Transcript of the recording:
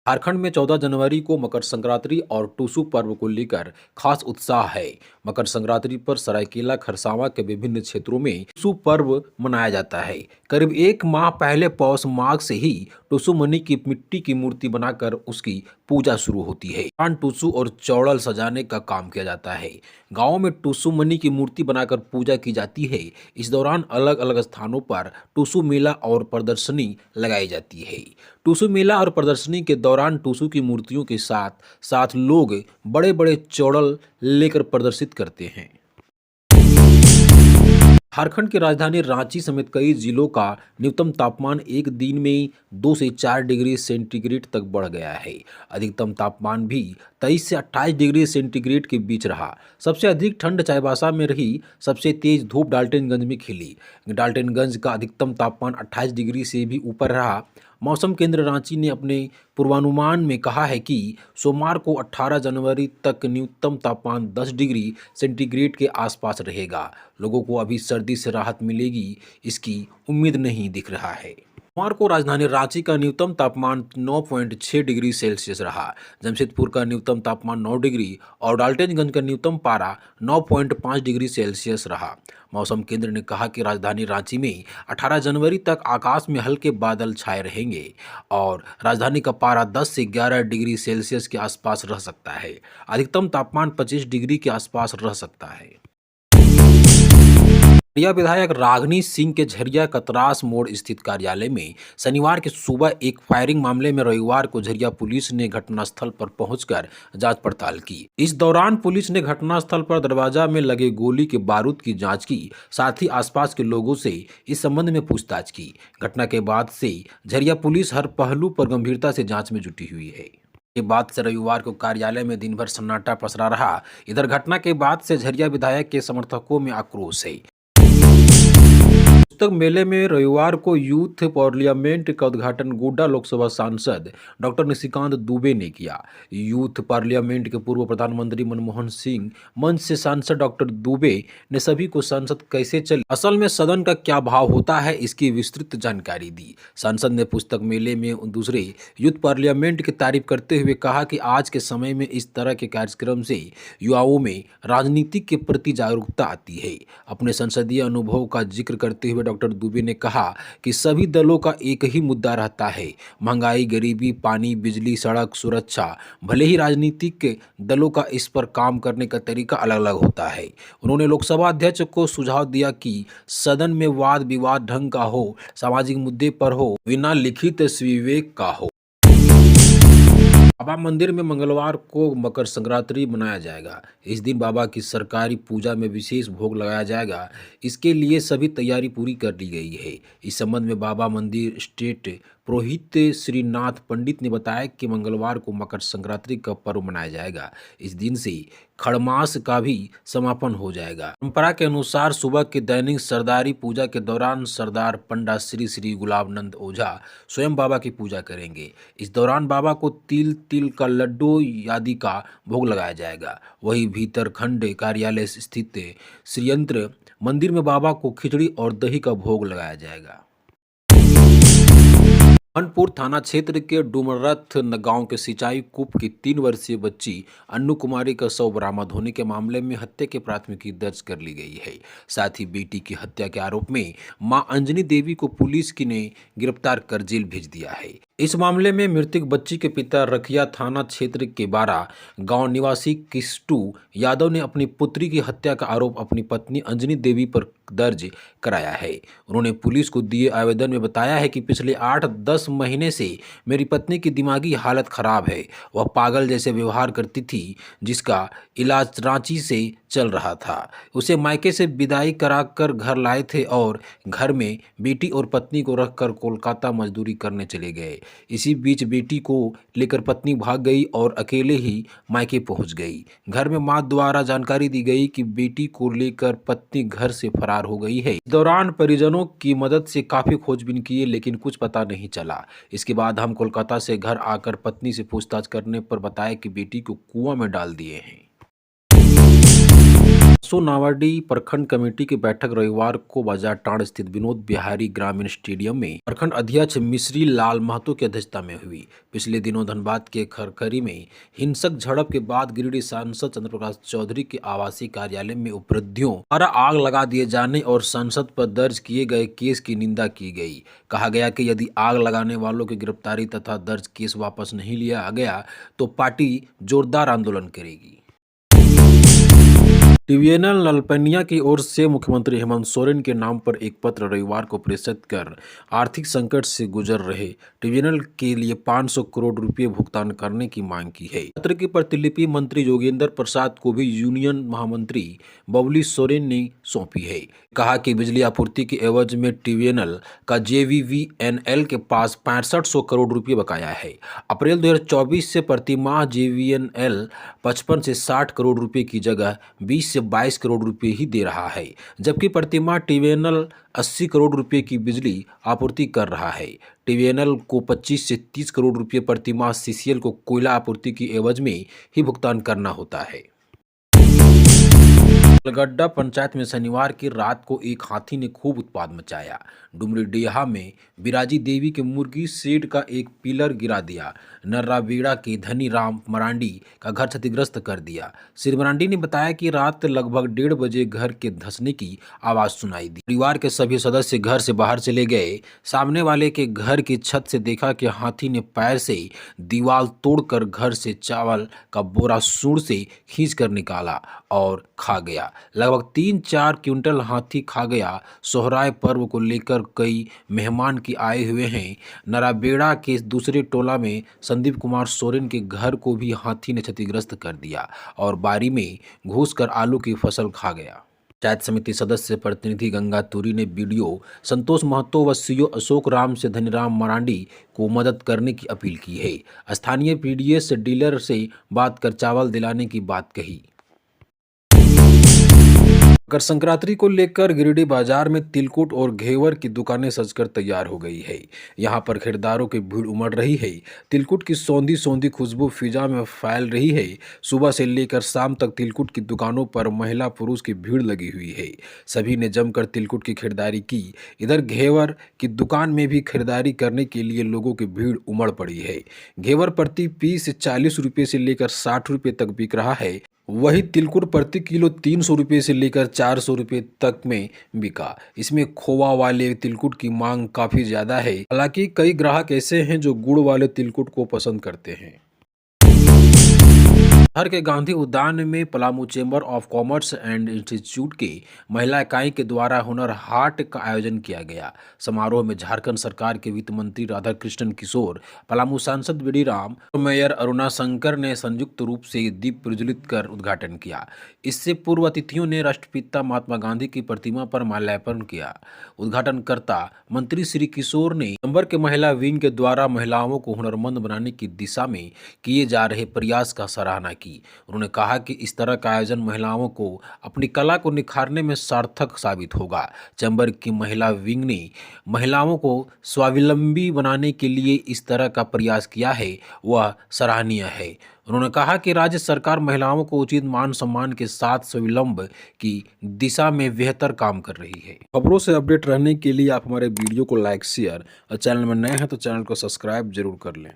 झारखंड में 14 जनवरी को मकर संक्रांति और टूसू पर्व को लेकर खास उत्साह है। मकर संक्रांति पर सरायकेला खरसावां के विभिन्न क्षेत्रों में टूसू पर्व मनाया जाता है। करीब एक माह पहले पौष माघ से ही टूसू मणि की मिट्टी की मूर्ति बनाकर उसकी पूजा शुरू होती है। टूसू और चौड़ल सजाने का काम किया जाता है। गाँव में टूसू मणि की मूर्ति बनाकर पूजा की जाती है। इस दौरान अलग अलग स्थानों पर टूसू मेला और प्रदर्शनी लगाई जाती है। टूसू मेला और प्रदर्शनी के दौरान टूसू की मूर्तियों के साथ साथ लोग बड़े बड़े चौड़ल लेकर प्रदर्शित करते हैं। झारखंड की राजधानी रांची समेत कई जिलों का न्यूनतम तापमान एक दिन में 2 से 4 डिग्री सेंटीग्रेड तक बढ़ गया है। अधिकतम तापमान भी 23 से 28 डिग्री सेंटीग्रेड के बीच रहा। सबसे अधिक ठंड चाईबासा में रही। सबसे तेज धूप डाल्टनगंज में खिली। डाल्टनगंज का अधिकतम तापमान 28 डिग्री से भी ऊपर रहा। मौसम केंद्र रांची ने अपने पूर्वानुमान में कहा है कि सोमवार को 18 जनवरी तक न्यूनतम तापमान 10 डिग्री सेंटीग्रेड के आसपास रहेगा। लोगों को अभी सर्दी से राहत मिलेगी, इसकी उम्मीद नहीं दिख रहा है। सोमवार को राजधानी रांची का न्यूनतम तापमान 9.6 डिग्री सेल्सियस रहा। जमशेदपुर का न्यूनतम तापमान 9 डिग्री और डाल्टनगंज का न्यूनतम पारा 9.5 डिग्री सेल्सियस रहा। मौसम केंद्र ने कहा कि राजधानी रांची में 18 जनवरी तक आकाश में हल्के बादल छाए रहेंगे और राजधानी का पारा 10 से 11 डिग्री सेल्सियस के आसपास रह सकता है। अधिकतम तापमान 25 डिग्री के आसपास रह सकता है। झरिया विधायक रागिनी सिंह के झरिया कतरास मोड़ स्थित कार्यालय में शनिवार की सुबह एक फायरिंग मामले में रविवार को झरिया पुलिस ने घटनास्थल पर पहुंचकर जांच पड़ताल की। इस दौरान पुलिस ने घटनास्थल पर दरवाजा में लगे गोली के बारूद की जांच की, साथ ही आसपास के लोगों से इस संबंध में पूछताछ की। घटना के बाद से झरिया पुलिस हर पहलू पर गंभीरता से जाँच में जुटी हुई है। के बाद से रविवार को कार्यालय में दिन भर सन्नाटा पसरा रहा। इधर घटना के बाद से झरिया विधायक के समर्थकों में आक्रोश है। पुस्तक मेले में रविवार को यूथ पार्लियामेंट का उद्घाटन गोड्डा लोकसभा सांसद डॉक्टर निशिकांत दुबे ने किया। यूथ पार्लियामेंट के पूर्व प्रधानमंत्री मनमोहन सिंह मंच से सांसद डॉक्टर दुबे ने सभी को संसद कैसे चली, असल में सदन का क्या भाव होता है, इसकी विस्तृत जानकारी दी। सांसद ने पुस्तक मेले में दूसरे यूथ पार्लियामेंट की तारीफ करते हुए कहा कि आज के समय में इस तरह के कार्यक्रम से युवाओं में राजनीति के प्रति जागरूकता आती है। अपने संसदीय अनुभव का जिक्र करते हुए डॉक्टर दुबे ने कहा कि सभी दलों का एक ही मुद्दा रहता है, महंगाई, गरीबी, पानी, बिजली, सड़क सुरक्षा। भले ही राजनीतिक दलों का इस पर काम करने का तरीका अलग अलग होता है। उन्होंने लोकसभा अध्यक्ष को सुझाव दिया कि सदन में वाद विवाद ढंग का हो, सामाजिक मुद्दे पर हो, बिना लिखित विवेक का हो। बाबा मंदिर में मंगलवार को मकर संक्रांति मनाया जाएगा। इस दिन बाबा की सरकारी पूजा में विशेष भोग लगाया जाएगा। इसके लिए सभी तैयारी पूरी कर ली गई है। इस संबंध में बाबा मंदिर स्टेट पुरोहित श्रीनाथ पंडित ने बताया कि मंगलवार को मकर संक्रांति का पर्व मनाया जाएगा। इस दिन से खड़मास का भी समापन हो जाएगा। परंपरा के अनुसार सुबह के दैनिक सरदारी पूजा के दौरान सरदार पंडा श्री श्री गुलाबनंद ओझा स्वयं बाबा की पूजा करेंगे। इस दौरान बाबा को तिल का लड्डू आदि का भोग लगाया जाएगा। वहीं भीतरखंड कार्यालय स्थित श्रीयंत्र मंदिर में बाबा को खिचड़ी और दही का भोग लगाया जाएगा। मनपुर थाना क्षेत्र के डुमरथ गांव के सिंचाई कूप की 3 वर्षीय बच्ची अन्नू कुमारी का शव बरामद होने के मामले में हत्या की प्राथमिकी दर्ज कर ली गई है। साथ ही बेटी की हत्या के आरोप में मां अंजनी देवी को पुलिस ने गिरफ्तार कर जेल भेज दिया है। इस मामले में मृतक बच्ची के पिता रखिया थाना क्षेत्र के 12 गांव निवासी किस्टू यादव ने अपनी पुत्री की हत्या का आरोप अपनी पत्नी अंजनी देवी पर दर्ज कराया है। उन्होंने पुलिस को दिए आवेदन में बताया है कि पिछले 8-10 महीने से मेरी पत्नी की दिमागी हालत खराब है। वह पागल जैसे व्यवहार करती थी, जिसका इलाज रांची से चल रहा था। उसे मायके से विदाई कराकर घर लाए थे और घर में बेटी और पत्नी को रखकर कोलकाता मजदूरी करने चले गए। इसी बीच बेटी को लेकर पत्नी भाग गई और अकेले ही मायके पहुंच गई। घर में मां द्वारा जानकारी दी गई कि बेटी को लेकर पत्नी घर से फरार हो गई है। इस दौरान परिजनों की मदद से काफी खोजबीन किए, लेकिन कुछ पता नहीं चला। इसके बाद हम कोलकाता से घर आकर पत्नी से पूछताछ करने पर बताया कि बेटी को कुआं में डाल दिए हैं। नावाडीह प्रखंड कमेटी की बैठक रविवार को बाजारटांड़ स्थित विनोद बिहारी ग्रामीण स्टेडियम में प्रखंड अध्यक्ष मिश्री लाल महतो की अध्यक्षता में हुई। पिछले दिनों धनबाद के खरखरी में हिंसक झड़प के बाद गिरिडीह सांसद चंद्र प्रकाश चौधरी के आवासीय कार्यालय में उपराधियों द्वारा आग लगा दिए जाने और सांसद पर दर्ज किए गए केस की निंदा की गई। कहा गया कि यदि आग लगाने वालों की गिरफ्तारी तथा दर्ज केस वापस नहीं लिया गया तो पार्टी जोरदार आंदोलन करेगी। ट्रिब्यूनल नलपनिया की ओर से मुख्यमंत्री हेमंत सोरेन के नाम पर एक पत्र रविवार को प्रेषित कर आर्थिक संकट से गुजर रहे ट्रिब्यूनल के लिए 500 करोड़ रुपए भुगतान करने की मांग की है। पत्र की प्रतिलिपि मंत्री योगेंद्र प्रसाद को भी यूनियन महामंत्री बबली सोरेन ने सौंपी है। कहा कि बिजली आपूर्ति के एवज में ट्रिब्यूनल का JVVNL के पास 6500 करोड़ रुपये बकाया है। अप्रैल 2024 से प्रतिमाह JVNL 55 से 60 करोड़ रुपए की जगह 20 से 22 करोड़ रुपए ही दे रहा है, जबकि प्रतिमाह ट्रिब्यूनल 80 करोड़ रुपए की बिजली आपूर्ति कर रहा है। ट्रिब्यूनल को 25 से 30 करोड़ रुपए प्रतिमाह CCL को कोयला आपूर्ति की एवज में ही भुगतान करना होता है। गड्ढा पंचायत में शनिवार की रात को एक हाथी ने खूब उत्पात मचाया। डुमरीडीहा में बिराजी देवी के मुर्गी शेड का एक पिलर गिरा दिया। नर्राबेड़ा के धनी राम मरांडी का घर क्षतिग्रस्त कर दिया। श्री मरांडी ने बताया कि रात लगभग 1:30 बजे घर के धंसने की आवाज सुनाई दी। परिवार के सभी सदस्य घर से बाहर चले गए। सामने वाले के घर की छत से देखा कि हाथी ने पैर से दीवार तोड़कर घर से चावल का बोरा सूंड से खींच कर निकाला और खा गया। लगभग 3-4 क्विंटल हाथी खा गया। सोहराय पर्व को लेकर कई मेहमान की आए हुए हैं। नराबेड़ा के दूसरे टोला में संदीप कुमार सोरेन के घर को भी हाथी ने क्षतिग्रस्त कर दिया और बारी में घुसकर आलू की फसल खा गया। पंचायत समिति सदस्य प्रतिनिधि गंगा तुरी ने बीडीओ संतोष महतो व सीओ अशोक राम से धनीराम मरांडी को मदद करने की अपील की है। स्थानीय PDS डीलर से बात कर चावल दिलाने की बात कही। मकर संक्रांति को लेकर गिरिडीह बाजार में तिलकुट और घेवर की दुकानें सजकर तैयार हो गई है। यहां पर खरीदारों की भीड़ उमड़ रही है। तिलकुट की सौंधी सौंधी खुशबू फिजा में फैल रही है। सुबह से लेकर शाम तक तिलकुट की दुकानों पर महिला पुरुष की भीड़ लगी हुई है। सभी ने जमकर तिलकुट की खरीदारी की। इधर घेवर की दुकान में भी खरीदारी करने के लिए लोगों की भीड़ उमड़ पड़ी है। घेवर प्रति पीस 40 रुपये से लेकर 60 रुपये तक बिक रहा है। वही तिलकुट प्रति किलो 300 रुपये से लेकर 400 रुपये तक में बिका। इसमें खोवा वाले तिलकुट की मांग काफ़ी ज़्यादा है। हालांकि कई ग्राहक ऐसे हैं जो गुड़ वाले तिलकुट को पसंद करते हैं। शहर के गांधी उद्यान में Palamu chamber of commerce and institute के महिला इकाई के द्वारा हुनर हाट का आयोजन किया गया। समारोह में झारखंड सरकार के वित्त मंत्री राधाकृष्णन किशोर, पलामू सांसद बीडी राम और मेयर अरुणा शंकर ने संयुक्त रूप से दीप प्रज्वलित कर उद्घाटन किया। इससे पूर्व अतिथियों ने राष्ट्रपिता महात्मा गांधी की प्रतिमा पर माल्यार्पण किया। उद्घाटनकर्ता मंत्री श्री किशोर ने चेंबर के महिला विंग के द्वारा महिलाओं को हुनरमंद बनाने की दिशा में किए जा रहे प्रयास का सराहना की। उन्होंने कहा कि इस तरह का आयोजन महिलाओं को अपनी कला को निखारने में सार्थक साबित होगा। चैम्बर की महिला विंग ने महिलाओं को स्वावलंबी बनाने के लिए इस तरह का प्रयास किया है, वह सराहनीय है। उन्होंने कहा कि राज्य सरकार महिलाओं को उचित मान सम्मान के साथ स्वावलंबन की दिशा में बेहतर काम कर रही है। खबरों से अपडेट रहने के लिए आप हमारे वीडियो को लाइक, शेयर और चैनल में नए हैं तो चैनल को सब्सक्राइब जरूर कर लें।